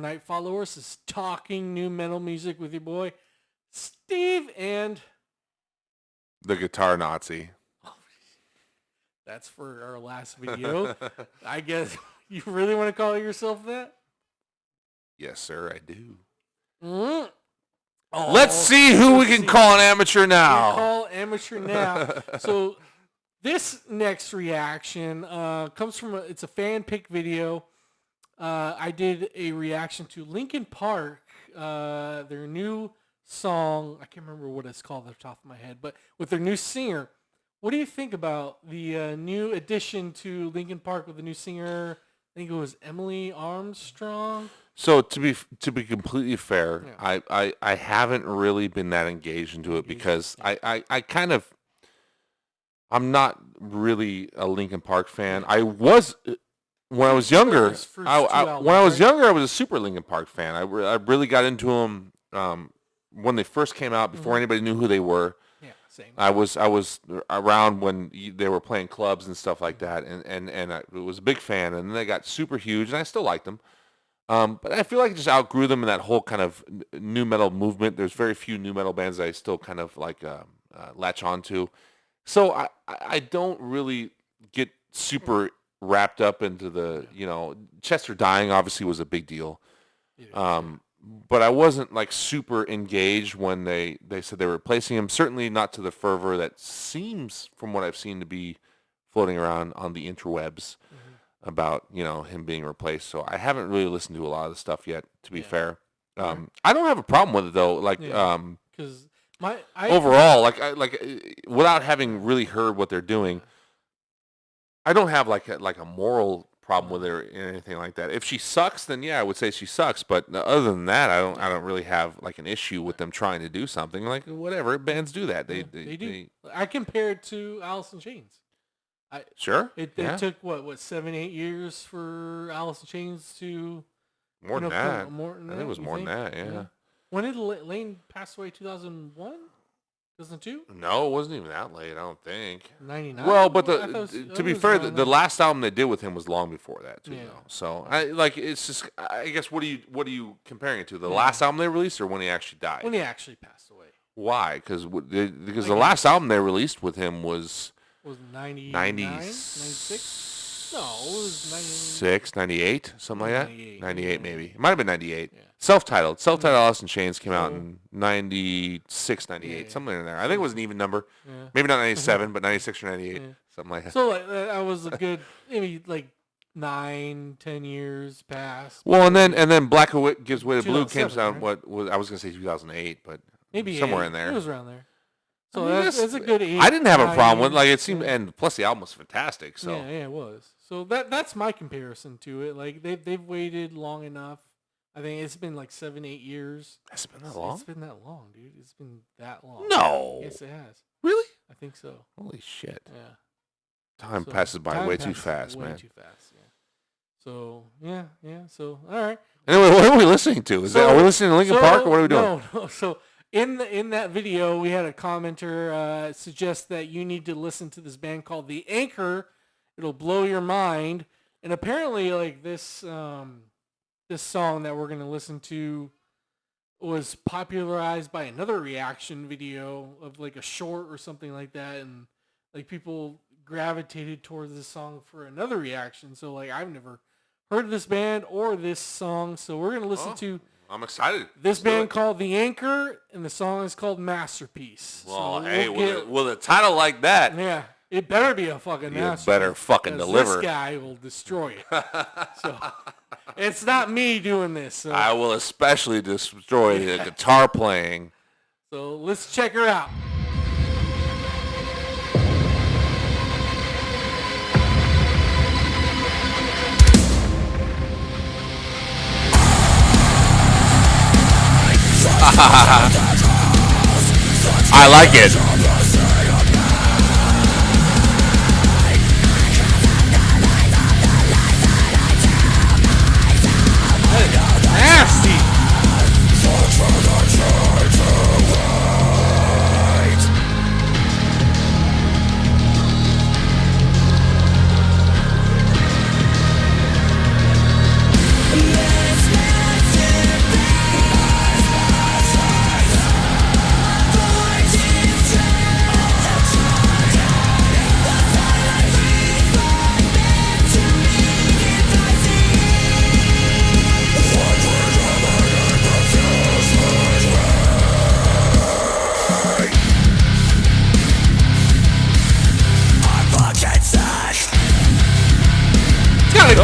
Night Followers. This is Talking New Metal Music with your boy, Steve, and... The Guitar Nazi. That's for our last video. I guess you really want to call yourself that? Yes, sir, I do. Mm. Oh, let's see who we can call an amateur now. Call amateur now. So this next reaction comes from it's a fan pick video. I did a reaction to Linkin Park, their new song. I can't remember what it's called off the top of my head, but with their new singer. What do you think about the new addition to Linkin Park with the new singer? I think it was Emily Armstrong. So to be completely fair, yeah. I haven't really been that engaged into it because I kind of I'm not really a Linkin Park fan. I was when I was younger. When I was younger, I was a super Linkin Park fan. I really got into them when they first came out before anybody knew who they were. Same. I was around when they were playing clubs and stuff like that, and I was a big fan. And then they got super huge, and I still liked them. But I feel like I just outgrew them in that whole kind of new metal movement. There's very few new metal bands that I still kind of like latch onto. So I don't really get super wrapped up into the Chester dying obviously was a big deal. But I wasn't like super engaged when they said they were replacing him. Certainly not to the fervor that seems, from what I've seen, to be floating around on the interwebs about him being replaced. So I haven't really listened to a lot of the stuff yet. To be fair, I don't have a problem with it though. Like because overall, without having really heard what they're doing, I don't have like a moral problem with her or anything like that. If she sucks, then yeah, I would say she sucks. But other than that, I don't really have like an issue with them trying to do something. Like whatever, bands do that. They do. I compare it to Alice in Chains. Sure. It took what 7-8 years for Alice in Chains to more than that. I think it was more than that. Yeah. When did Lane pass away? 2001. 2002? No, it wasn't even that late, I don't think. 99? Well, but to be fair, the last album they did with him was long before that, too. So, it's just, I guess, what are you comparing it to? The last album they released or when he actually died? When he actually passed away. Why? Because the last album they released with him was 99? 96? No, it was 96, 98, something like that? 98 maybe. It might have been 98. Yeah. Self-titled Alice in Chains came out in 96, 98, somewhere in there. I think it was an even number. Yeah. Maybe not 97, but 96 or 98, something like that. So that was a good, maybe like 9-10 years past. Well, and then Black Gives Way to Blue came out. Right? I was gonna say 2008, but maybe somewhere in there. It was around there. So that's a good age. I didn't have a problem with it. It seemed, and plus the album was fantastic. So yeah, it was. So that's my comparison to it. Like they've waited long enough. I think it's been like 7-8 years. Has it been that long? It's been that long, dude. It's been that long. No. Yes, it has. Really? I think so. Holy shit. Yeah. Time passes by way too fast, man. Way too fast, yeah. So, yeah. So, all right. Anyway, what are we listening to? Are we listening to Linkin Park or what are we doing? No. So, in that video, we had a commenter suggest that you need to listen to this band called The Anchor. It'll blow your mind. And apparently, like, this song that we're going to listen to was popularized by another reaction video of like a short or something like that. And like people gravitated towards this song for another reaction. So like I've never heard of this band or this song. So we're going to listen to I'm excited. This band called The Anchor, and the song is called Masterpiece. Well, so with a title like that. Yeah. It better be a fucking masterpiece. You better fucking deliver. This guy will destroy it. So it's not me doing this. So. I will especially destroy the guitar playing. So let's check her out. I like it. Nasty.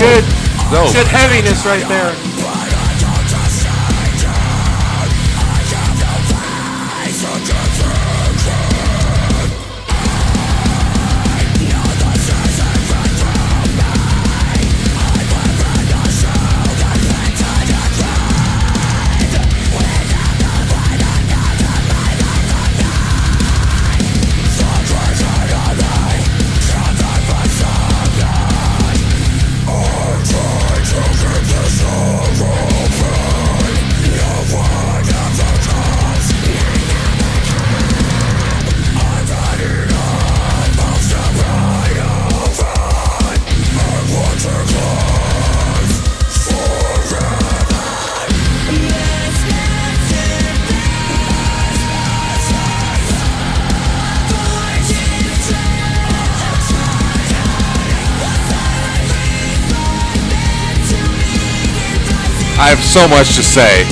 good heaviness right there. I have so much to say.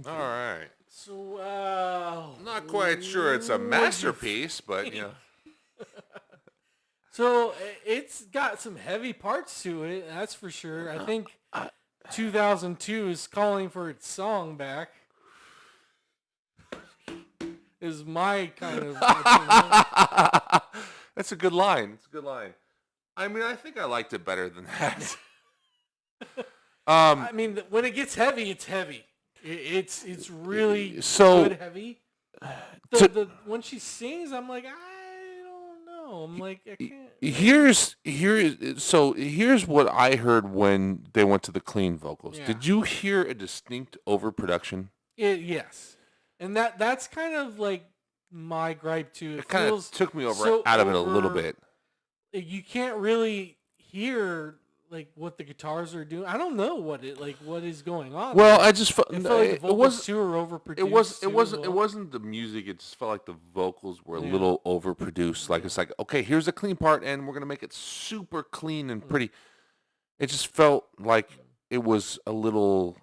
All right. So, I'm not quite sure it's a masterpiece, but, you know. So, it's got some heavy parts to it, that's for sure. I think 2002 is calling for its song back. Is my kind of opinion. That's a good line. It's a good line. I mean, I think I liked it better than that. I mean, when it gets heavy, it's heavy. It's really good heavy. When she sings, I'm like, I don't know. I'm like, I can't. Here's what I heard when they went to the clean vocals. Yeah. Did you hear a distinct overproduction? Yes, and that's kind of like my gripe too. It kind of took me out of it a little bit. You can't really hear like what the guitars are doing. I don't know what is going on. Well, I just felt like the vocals too are overproduced. It wasn't the music. It just felt like the vocals were a little overproduced. Like it's like, okay, here's a clean part, and we're gonna make it super clean and pretty. It just felt like it was a little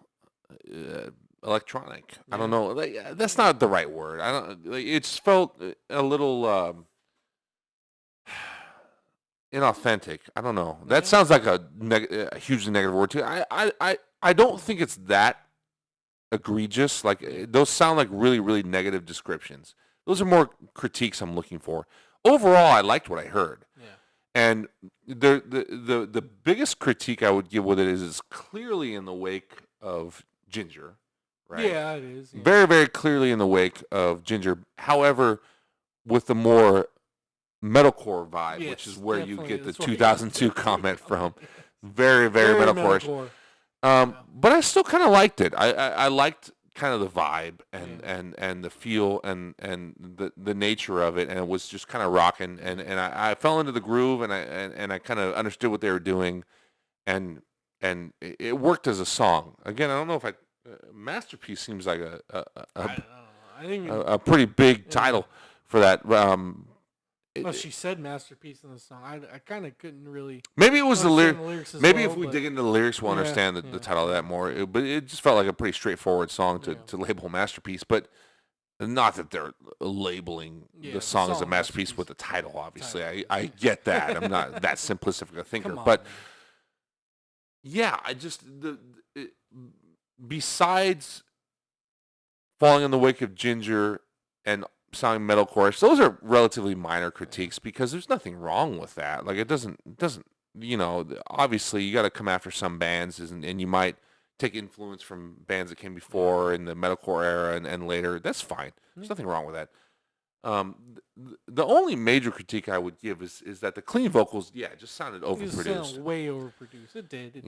electronic. I don't know. That's not the right word. I don't. It just felt a little. Inauthentic. I don't know. That sounds like a hugely negative word too. I don't think it's that egregious. Like those sound like really, really negative descriptions. Those are more critiques I'm looking for. Overall, I liked what I heard. Yeah. And the biggest critique I would give with it is it's clearly in the wake of Ginger, right? Yeah, it is. Yeah. Very, very clearly in the wake of Ginger. However, with the more metalcore vibe, which is where you get the 2002 comment from. Very, very metalcore. But I still kind of liked it. I liked kind of the vibe and the feel and the nature of it, and it was just kind of rocking. And I fell into the groove, and I kind of understood what they were doing, and it worked as a song. Again, I don't know if masterpiece seems like a pretty big title for that. Well, she said masterpiece in the song. I kind of couldn't really. Maybe it was the lyrics. Maybe if we dig into the lyrics, we'll understand the title of that more. But it just felt like a pretty straightforward song to label masterpiece. But not that they're labeling the song as a masterpiece with the title. Obviously, I get that. I'm not that simplistic a thinker. But yeah, I just besides falling in the wake of Ginger and sounding metalcore. Those are relatively minor critiques because there's nothing wrong with that. Like it doesn't obviously you got to come after some bands and you might take influence from bands that came before in the metalcore era and later. That's fine. There's nothing wrong with that. The only major critique I would give is that the clean vocals, just sounded overproduced. It sounded way overproduced. It did.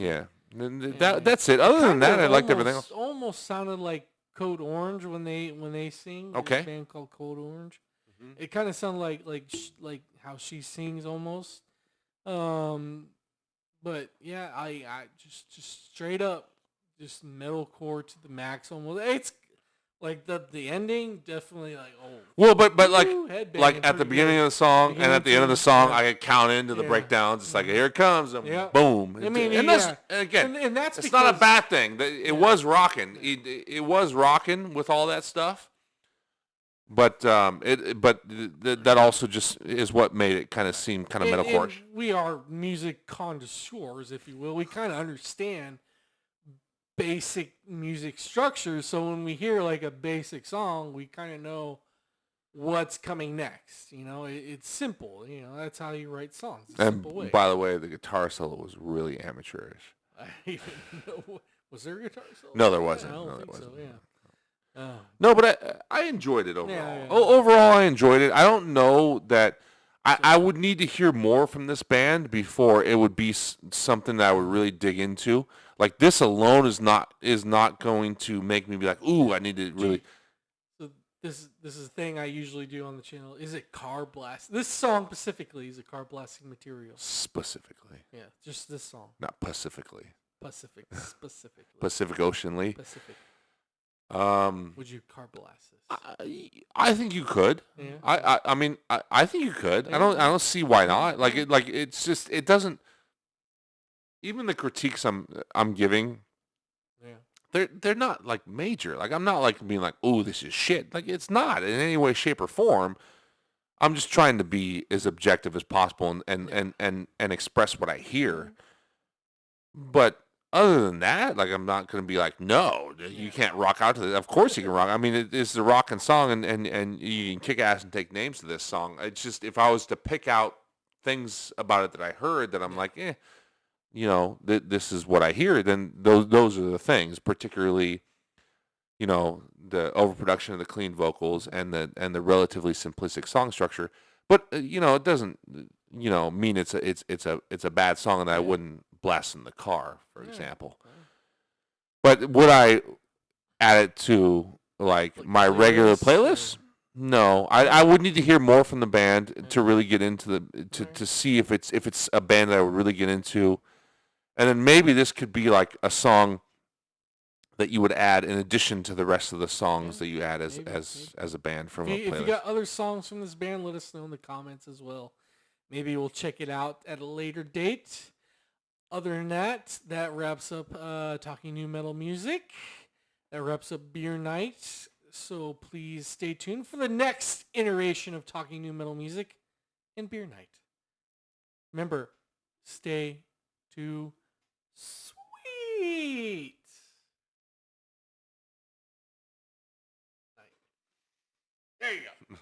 That's it. Other than that, I liked everything else. Almost sounded like Code Orange when they sing. Okay. There's a band called Code Orange. Mm-hmm. It kind of sounded like how she sings almost. But yeah, I just straight up just metalcore to the max almost. It's like the ending definitely but like at the beginning of the song and at the end of the song I could count into the breakdowns. It's like here it comes and boom. I mean, and that's and that's it's not a bad thing. It was rocking. It was rocking with all that stuff. But that also just is what made it kind of seem kind of metalcore. We are music connoisseurs, if you will. We kind of understand basic music structures, so when we hear like a basic song, we kind of know what's coming next. It's simple. That's how you write songs. Simple way. By the way, the guitar solo was really amateurish. I even know. Was there a guitar solo? No, there wasn't. I don't think so. Yeah. No, but I enjoyed it overall. Overall, I enjoyed it. I don't know that I would need to hear more from this band before it would be something that I would really dig into. Like this alone is not going to make me be like, ooh, I need to really. So this is a thing I usually do on the channel. Is it car blast? This song specifically is a car blasting material. Specifically. Yeah, just this song. Not specifically. Specifically. Pacific Oceanly. Pacific. Would you car blast this? I think you could. Yeah. I mean I think you could. I don't see why not. It's just it doesn't. Even the critiques I'm giving, they're not like major. Like I'm not like being like, oh, this is shit. Like it's not in any way, shape, or form. I'm just trying to be as objective as possible and express what I hear. But other than that, like I'm not going to be like, no, you can't rock out to this. Of course you can rock. I mean, it's a rocking song, and you can kick ass and take names to this song. It's just if I was to pick out things about it that I heard that I'm like, this is what I hear, then those are the things, particularly, the overproduction of the clean vocals and the relatively simplistic song structure. But it doesn't mean it's a bad song and I wouldn't blast in the car, for example. But would I add it to like my regular playlist? No, I would need to hear more from the band to really get into to see if it's a band that I would really get into. And then maybe this could be like a song that you would add in addition to the rest of the songs that you add as a band from a playlist. If you got other songs from this band, let us know in the comments as well. Maybe we'll check it out at a later date. Other than that wraps up Talking New Metal Music. That wraps up Beer Night. So please stay tuned for the next iteration of Talking New Metal Music and Beer Night. Remember, stay too sweet. There you go.